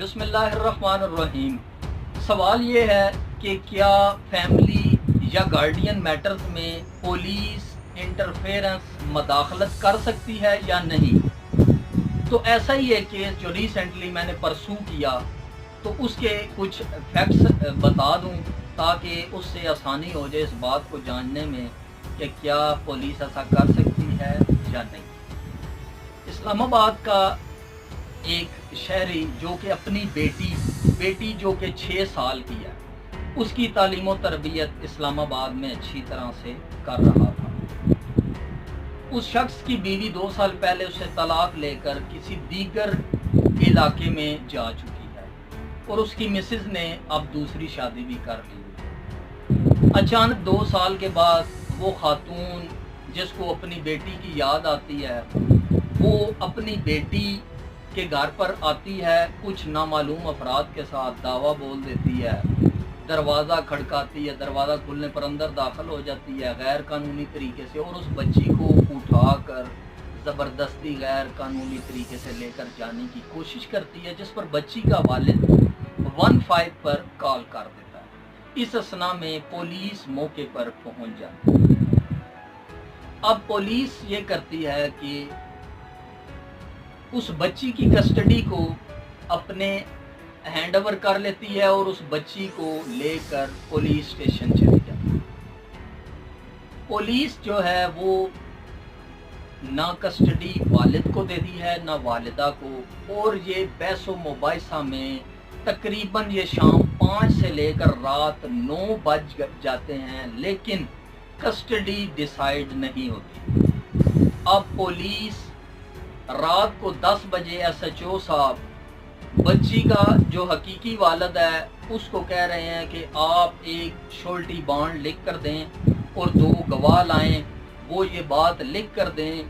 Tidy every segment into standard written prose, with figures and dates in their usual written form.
بسم اللہ الرحمن الرحیم۔ سوال یہ ہے کہ کیا فیملی یا گارڈین میٹرز میں پولیس انٹرفیرنس مداخلت کر سکتی ہے یا نہیں؟ تو ایسا ہی ہے کیس جو ریسنٹلی میں نے پرسو کیا، تو اس کے کچھ فیکٹس بتا دوں تاکہ اس سے آسانی ہو جائے اس بات کو جاننے میں کہ کیا پولیس ایسا کر سکتی ہے یا نہیں۔ اسلام آباد کا ایک شہری جو کہ اپنی بیٹی جو کہ 6 سال کی ہے، اس کی تعلیم و تربیت اسلام آباد میں اچھی طرح سے کر رہا تھا۔ اس شخص کی بیوی 2 سال پہلے اسے طلاق لے کر کسی دیگر علاقے میں جا چکی ہے اور اس کی مسز نے اب دوسری شادی بھی کر لی۔ اچانک 2 سال کے بعد وہ خاتون جس کو اپنی بیٹی کی یاد آتی ہے، وہ اپنی بیٹی کے گھر پر آتی ہے، کچھ نامعلوم افراد کے ساتھ دعویٰ بول دیتی ہے، دروازہ کھڑکاتی ہے، دروازہ کھلنے پر اندر داخل ہو جاتی ہے غیر قانونی طریقے سے، اور اس بچی کو اٹھا کر زبردستی غیر قانونی طریقے سے لے کر جانے کی کوشش کرتی ہے، جس پر بچی کا والد 15 پر کال کر دیتا ہے۔ اس اثناء میں پولیس موقع پر پہنچ جاتی ہے۔ اب پولیس یہ کرتی ہے کہ اس بچی کی کسٹڈی کو اپنے ہینڈ اوور کر لیتی ہے اور اس بچی کو لے کر پولیس اسٹیشن چلی جاتی ہے۔ پولیس جو ہے وہ نہ کسٹڈی والد کو دے دی ہے نہ والدہ کو، اور یہ بحث و مباحثہ میں تقریباً یہ شام 5 سے لے کر رات 9 بج جاتے ہیں، لیکن کسٹڈی ڈیسائیڈ نہیں ہوتی۔ اب پولیس رات کو 10 بجے ایس ایچ او صاحب بچی کا جو حقیقی والد ہے اس کو کہہ رہے ہیں کہ آپ ایک شورٹی بانڈ لکھ کر دیں اور 2 گواہ لائیں، وہ یہ بات لکھ کر دیں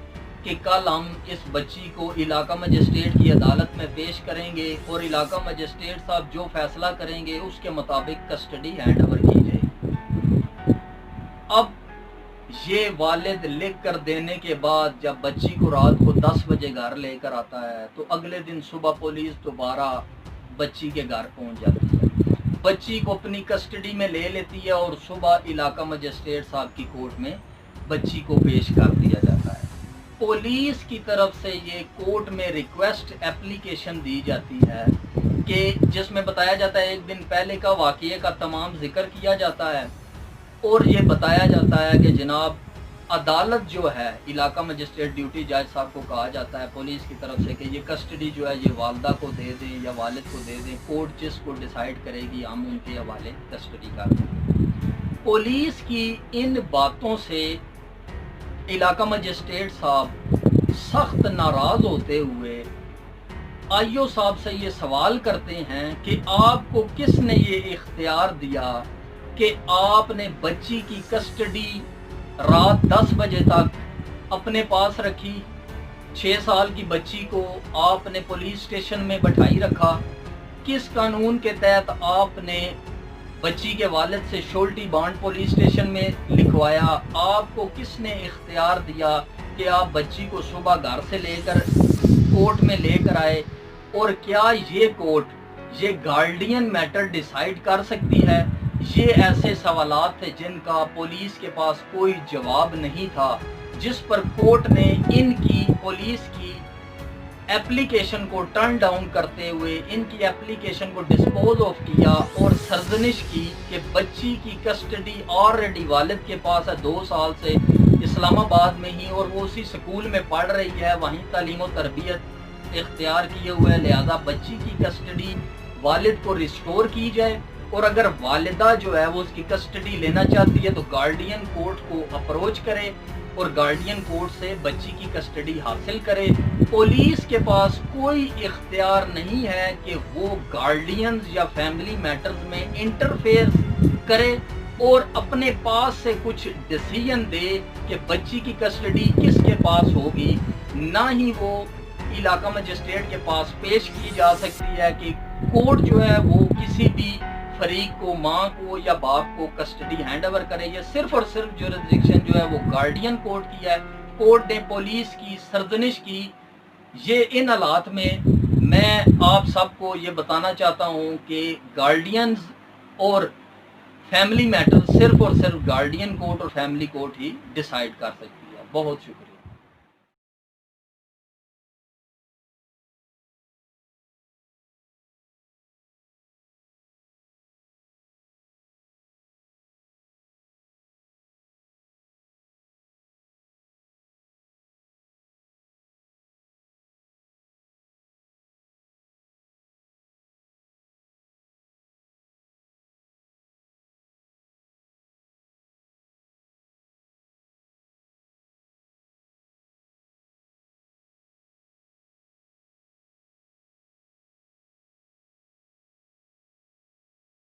کہ کل ہم اس بچی کو علاقہ مجسٹریٹ کی عدالت میں پیش کریں گے اور علاقہ مجسٹریٹ صاحب جو فیصلہ کریں گے اس کے مطابق کسٹڈی ہینڈ اوور کی جائے گی۔ اب یہ والد لکھ کر دینے کے بعد جب بچی کو رات کو 10 بجے گھر لے کر آتا ہے تو اگلے دن صبح پولیس دوبارہ بچی کے گھر پہنچ جاتی ہے، بچی کو اپنی کسٹڈی میں لے لیتی ہے اور صبح علاقہ مجسٹریٹ صاحب کی کورٹ میں بچی کو پیش کر دیا جاتا ہے۔ پولیس کی طرف سے یہ کورٹ میں ریکویسٹ اپلیکیشن دی جاتی ہے کہ جس میں بتایا جاتا ہے ایک دن پہلے کا واقعے کا تمام ذکر کیا جاتا ہے، اور یہ بتایا جاتا ہے کہ جناب عدالت جو ہے علاقہ مجسٹریٹ ڈیوٹی جج صاحب کو کہا جاتا ہے پولیس کی طرف سے کہ یہ کسٹڈی جو ہے یہ والدہ کو دے دیں یا والد کو دے دیں، کورٹ جس کو ڈیسائیڈ کرے گی ہم ان کے حوالے کسٹڈی کر دیں۔ پولیس کی ان باتوں سے علاقہ مجسٹریٹ صاحب سخت ناراض ہوتے ہوئے آئی او صاحب سے یہ سوال کرتے ہیں کہ آپ کو کس نے یہ اختیار دیا کہ آپ نے بچی کی کسٹڈی رات 10 بجے تک اپنے پاس رکھی، 6 سال کی بچی کو آپ نے پولیس اسٹیشن میں بٹھائی رکھا، کس قانون کے تحت آپ نے بچی کے والد سے شورٹی بانڈ پولیس اسٹیشن میں لکھوایا، آپ کو کس نے اختیار دیا کہ آپ بچی کو صبح گھر سے لے کر کورٹ میں لے کر آئے، اور کیا یہ کورٹ یہ گارڈین میٹر ڈیسائیڈ کر سکتی ہے؟ یہ ایسے سوالات تھے جن کا پولیس کے پاس کوئی جواب نہیں تھا، جس پر کورٹ نے ان کی پولیس کی اپلیکیشن کو ٹرن ڈاؤن کرتے ہوئے ان کی اپلیکیشن کو ڈسپوز آف کیا اور سرزنش کی کہ بچی کی کسٹڈی آلریڈی والد کے پاس ہے 2 سال سے اسلام آباد میں ہی، اور وہ اسی سکول میں پڑھ رہی ہے، وہیں تعلیم و تربیت اختیار کیے ہوئے، لہذا بچی کی کسٹڈی والد کو ریسٹور کی جائے، اور اگر والدہ جو ہے وہ اس کی کسٹڈی لینا چاہتی ہے تو گارڈین کورٹ کو اپروچ کرے اور گارڈین کورٹ سے بچی کی کسٹڈی حاصل کرے۔ پولیس کے پاس کوئی اختیار نہیں ہے کہ وہ گارڈینز یا فیملی میٹرز میں انٹرفیئر کرے اور اپنے پاس سے کچھ ڈیسیژن دے کہ بچی کی کسٹڈی کس کے پاس ہوگی، نہ ہی وہ علاقہ مجسٹریٹ کے پاس پیش کی جا سکتی ہے کہ کورٹ جو ہے وہ کسی بھی فریق کو، ماں کو یا باپ کو کسٹڈی ہینڈ اوور کرے۔ یہ صرف اور صرف جورسڈکشن جو ہے وہ گارڈین کورٹ کی ہے۔ کورٹ نے پولیس کی سرزنش کی۔ یہ ان حالات میں میں آپ سب کو یہ بتانا چاہتا ہوں کہ گارڈینز اور فیملی میٹر صرف اور صرف گارڈین کورٹ اور فیملی کورٹ ہی ڈیسائیڈ کر سکتی ہے. بہت شکریہ.